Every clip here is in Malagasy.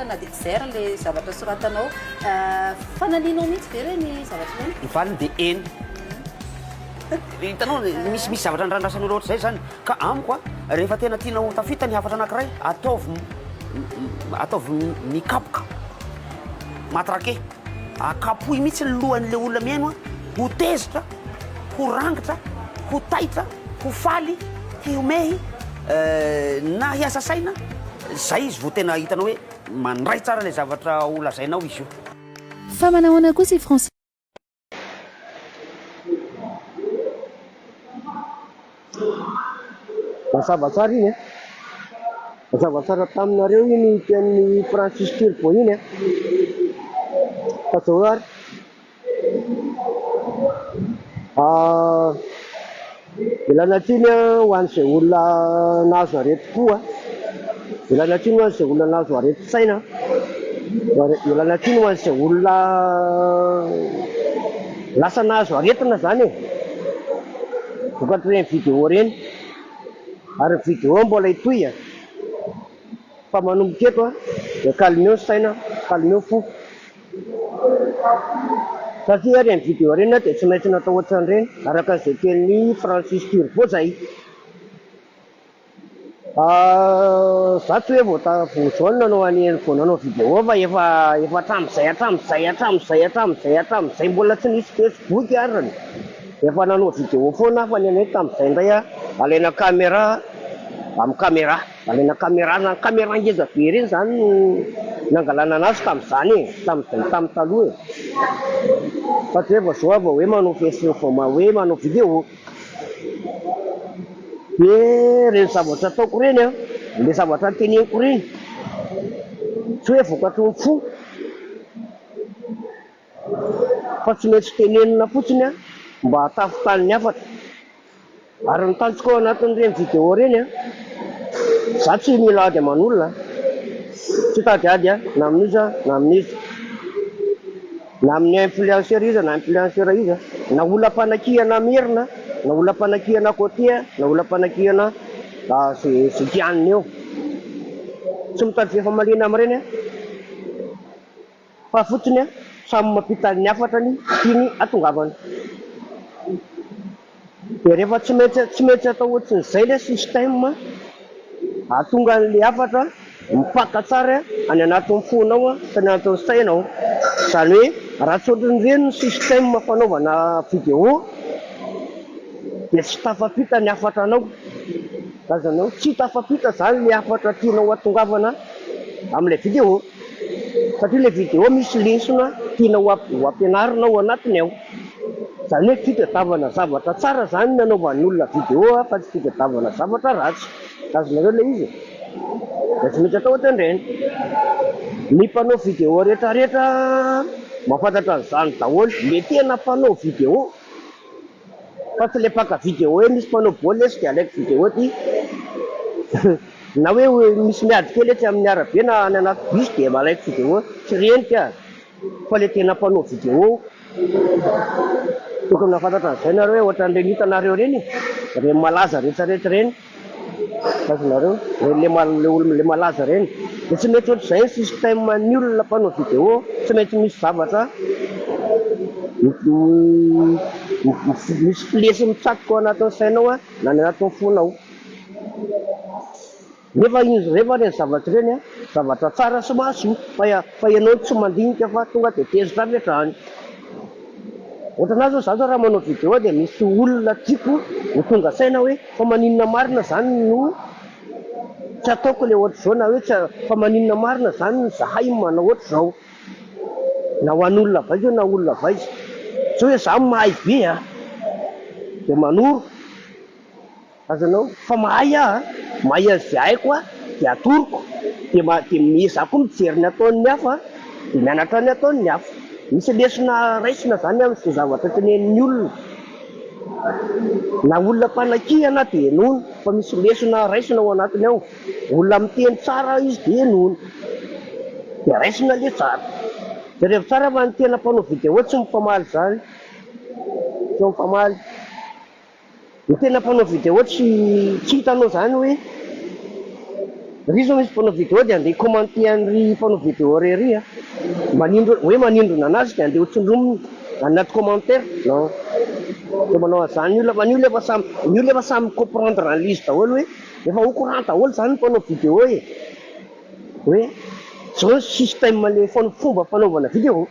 na dia zera le zavatra soratanao fanalianao mihitsy ve re ny zavatra reny ny valiny dia eny hitanao misy zavatra nrandrasany olo ohatr' zay zany ka amiko a rehefa tena tianao tafita ny hafatra anankiray ataovy mikapoka matrake akapoy mihitsy ny lohan'le olona miaino a ho tezitra ho rangitra ho taitra ho faly hiomehy na hiasa saina zay izy vo tena hitanao hoe mandray tsara le zavatra ho lazainao izy io fa manahoana kosa français mazava tsara iny mazava tsara taminareo iny tian'ny Francis Turbo iny fa zao ary ilana tsiny ho an'izay olona nahazo arety koa ilana tsiny ho an'izay olona nahazo arety saina ilana tsiny ho an'izay olona lasa nahazo aretina zany vokatry reny vidéo reny ary vidéo mbola hitoy fa manomboka eto dia calmeo saina calmeo fo satria reny vidéo reny dia tsy maintsy natao ohatran'ireny araka izay tenin'ny Francis Turbo zay za tsy hoe vao nanao any vao nanao vidéo fa efa hatramin'izay mbola tsy nisy Facebook arany efa nanao vidéo foana fa ny anay tamin'izay indray alaina caméra amin'ny caméra alaina caméra ngeza be reny zany no nangalana anazy tamin'izany tamin'ny taloha fa tsy hoe zao vao hoe manao Facebook hoe manao vidéo dia reny zavatra ataoko reny le zavatra teneniko reny tsy hoe vokatry ny fo fa tsy maintsy tenenina fotsiny mba hatafitany ny hafatra ary nitanjoko ao anatin'ireny vidéo reny za tsy mila ady aman'olona tsy tady ady na amin'iza na amin'iza na amin'ny influenceur iza na influenceur iza na olona mpanakihana merina na olona mpanakihana côté na olona mpanakihana zay tianiny eo tsy mitady efa malina amin'ireny fa fotsiny samy mampitany ny hafatrany tiany atongavany dia rehefa tsy maintsy atao ohatran'izay le système atonga an'le hafatra mipaka tsara any anatin'ny fonao sy any anatin'ny sainao zany hoe raha tsy ohatran'ireny système fanaovana vidéo dia tsy tafapita ny hafatranao kazanao tsy tafapita zany le hafatra tianao atongavana amin'ilay vidéo satria le vidéo misy lesona tianao ampianarina ao anatiny ao zany hoe fitadiavana zavatra tsara zany nanaovan'ny olona vidéo fa tsy fitadiavana zavatra ratsy azonareo le izy da tsy maintsy atao ohatran'ireny ny mpanao vidéo rehetrarehetra mahafantatra an'izany daholo le tena mpanao vidéo fa tsy le mpaka vidéo hoe misy mpanao baolina sy dia alaiko vidéo ty na hoe misy miady kely tsy amin'ny arabe na any anaty bus dia malaiko vidéo tsy renika fa le tena mpanao vidéo tokony mahafantatra an'izay nareo hoe ohatran'ireny hitanareo reny reny malaza rehetrarehetra reny azonareo le malaza reny dia tsy mety ohatr'izay ny système ny olona mpanao vidéo tsy maintsy misy zavatra misy filesy mitsatoka ao anatin'ny sainao na ny anatin'ny fonao nefa izy rehefa reny zavatra reny zavatra tsara sy mahasoa fa ianao tsy mandinika fa tonga dia tezitra avy hatrany ohatranazy zao raha manao vidéo dia misy olona tiako ho tonga saina hoe fa maninona marina zany no tsy ataoko le ohatr' zao na hoe fa maninona marina zany no zahay manao ohatr' zao na ho an'olona vaiza na olona vaiza tsy hoe za mahay be dia manoro azanao fa mahay an'izay haiko dia atoroko dia za koa mijery ny ataon'ny hafa dia mianatra ny ataon'ny hafa misy lesona raisina zany amin'izay zavatra tenenin'ny olona na olona mpanakihana dia nono fa misy lesona raisina ao anatiny ao olona miteny tsara izy dia nono dia raisina le tsara dia rehefa tsara fa ny tena mpanao vidéo tsy mifamaly zany tsy mifamaly ny tena mpanao vidéo tsy hitanao zany hoe ry zao misy mpanao vidéo dia andeha commentean'ry mpanao vidéo rery manindro hoe manindrona anazy dia andeha hotsondromony anaty commentaire non dia manao an'izany ny olona efa samy comprendre analyse daholo hoe efa au courant daholo zany ny mpanao vidéo hoe zao système le fomba fanaovana vidéo.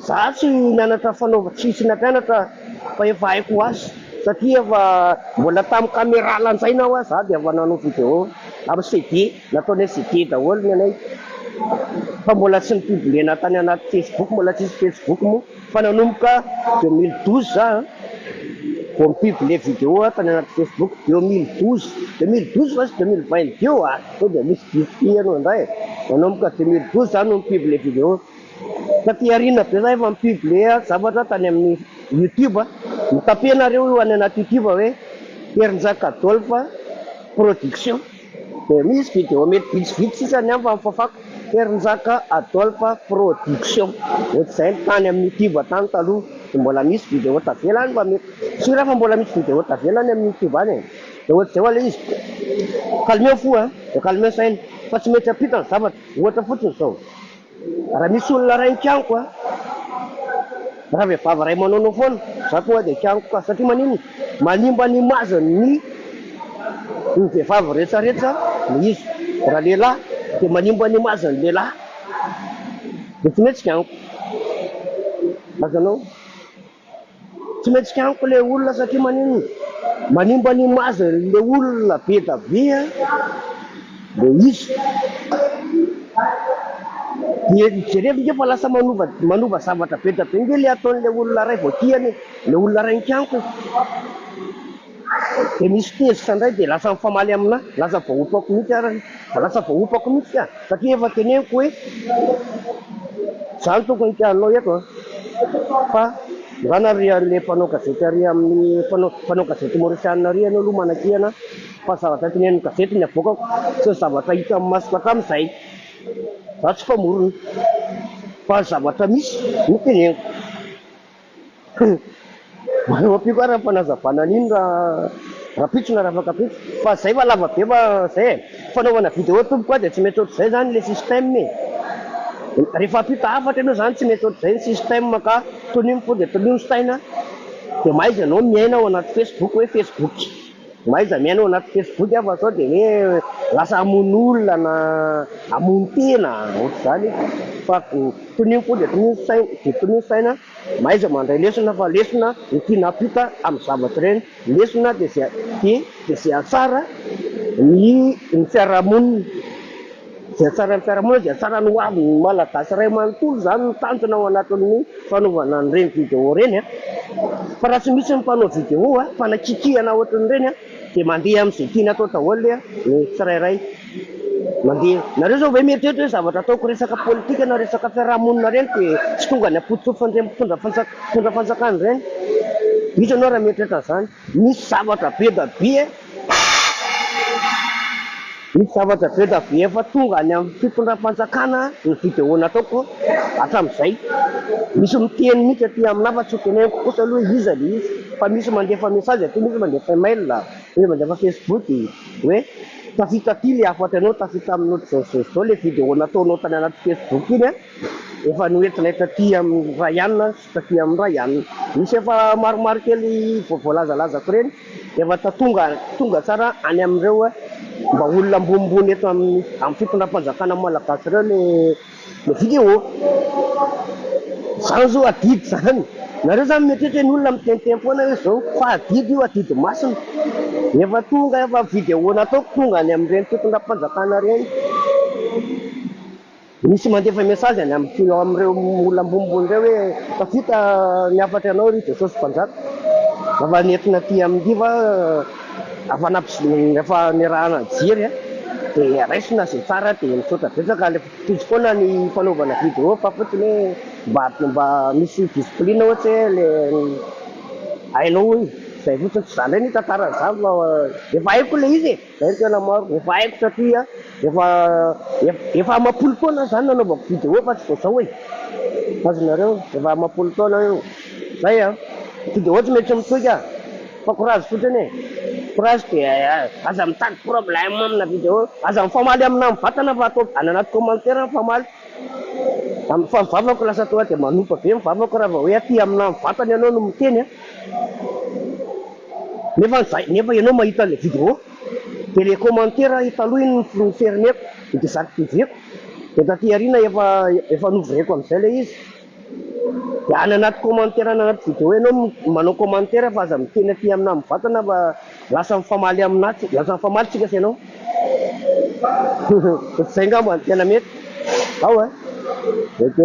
Za tsy mianatra tsisy nampianatra fa efa haiko azy satria efa mbola tamin'ny caméra lanjaina aho za dia efa nanao vidéo amin'ny CD nataonay CD daholo ny anay fa mbola tsy nipubliena tany anaty Facebook, mbola tsisy Facebook moa fa nanomboka 2012 za vao mipublie vidéo tany anaty Facebook 2012 fa sy 2020 io sao dia misy difi anao indray nanomboka 2012 za no mipublie vidéo taty arina be za efa mipublie zavatra tany amin'ny YouTube mitapenareo io any anaty YouTube hoe Herinjaka Adolphe production dia misy vidéo mety vitsivitsy sisany fa mifafako Herinjaka Adolphe production ohatr'izay tany amin'ny YouTube tany taloha dia mbola misy vidéo tavelany fa mety sy raha fa mbola misy vidéo tavelany amin'ny YouTube any dia ohatr'izay hoa le izy calmeo fo dia calmeo saina fa tsy mety ampita ny zavatra ohatra fotsiny zao raha misy olona ray ntianoko raha vehivavy ray manao foana za koa dia tianiko ka satria manimba ny mazany ny vehivavy rehetrarehetra ny izy raha lehilahy dia manimba ny mazany lehilahy dia tsy mety tianiko azanao tsy mety tianiko le olona satria manimba ny mazany le olona be da be dia izy dia jerevy fa lasa manova zavatra be da be nge le ataon'le olona ray vao tiany le olona ray ntianko dia misy tezitra indray dia lasa mifamaly amina lasa vahoapako mihitsy satria efa teneniko hoe zany tokony tianao eto fa zana ry le mpanao gazety ary amin'ny mpanao gazety maorisiana ary anao aloha manakihana fa zavatra teneniny gazety ny avoakako tsy zavatra hita amin'ny masoko hatramin'izay za tsy famorona fa zavatra misy no teneniko apiko raha mpanazavana an'iny raha pitsona raha afaka pitso fa zay fa lava be fa zay fanaovana vidéo tompo koa dia tsy mety ohatr'izay zany le système rehefa apita afatra ianao zany tsy mety ohatr'izay ny système ka tonimo fo dia tonimo saina dia maiza anao miaina ao anaty Facebook hoe Facebook maiza miaina ao anaty Facebook fa sao dia hoe lasa hamono olona na hamono tena ohatr'izany fa tonimo fo dia tonimo saina maiza mandray lesona fa lesona ny tiana apita amin'ny zavatra ireny lesona dia zay atsara ny fiarahamonina zay atsara ny fiarahamonina dia atsara ny hoavy ny malagasy ray manontolo zany ny tanjona ao anatin'ny fanaovana an'ireny vidéo reny fa raha tsy misy ny mpanao vidéo fanakikihana ohatran'ireny dia mandeha amin'izay tiana atao daholo ny tsirairay mandeha nareo zao ve mieritreritry hoe zavatra ataoko resaka politika na resaka fiarahamonina reny dia tsy tonga ny apotsofan'ireny mpitondra fanjakana ireny misy anao raha mieritreritry an'izany misy zavatra be da be misy zavatra be da be efa tonga any amin'ny fitondram-panjakana ny vidéo nataoko hatramin'izay misy miteny mihitsy aty amina fa tsy hoteneniko kosa aloha iza le izy fa misy mandefa message aty misy mandefa email hoe mandefa Facebook hoe tafita aty le afatra anao tafita aminao zao le vidéo nataonao tany anaty Facebook iny efa noentinay taty amin'ny ray ihany sy taty amin'ny ray ihany misy efa maromaro kely voalazalazako reny efa tonga tsara any amin'ireo mba olona ambonimbony eto amin'ny fitondram-panjakana malagasy ireo le vidéo zany zao adidy zany nareo zany mietrehitra ny olona mitenitempoana hoe zao fa adidy io adidy masina efa tonga efa vidéo nataoko tonga any amin'ireny fitondram-panjakana reny misy mandefa message any amin'ireo olona ambonimbony ireo hoe tafita ny afatra anao ry Jesosy Mpanjaka efa nentina aty amin'diva efa nirahana jiry dia raisina zay tsara dia misaotra betsaka le fititsy foana ny fanaovana vidéo fa fotsiny hoe mba misy discipline ohatra hoe le hainao hoe zay fotsiny tsy zany ny tantaran'izany fa efa haiko le izy zay ny tena maro efa haiko satria efa amapolo taona zany nanaovako vidéo fa tsy vao zao azonareo efa amapolo taona io zay vidéo tsy mety mitoika fa courage fotsiny courage dia aza mitady problème amina vidéo aza mifamaly amina amin'ny vatana fa atao any anaty commentaire mifamaly amin'ny fa mivavako lasa toa dia manompa be mivavako raha vao hoe aty amina amin'ny vatany ianao no miteny nefa ianao mahita an'ilay vidéo dia le commentaire hitaloha ny fermeko dia désactiveko dia taty aoriana efa nouvreko amin'izay ilay izy dia any anaty commentaire any anaty vidéo ianao manao commentaire fa aza miteny aty amina amin'ny vatana fa lasa mifamaly aminazy lasa mifamaly tsika sy ianao zay ngamba ny tena mety ao ok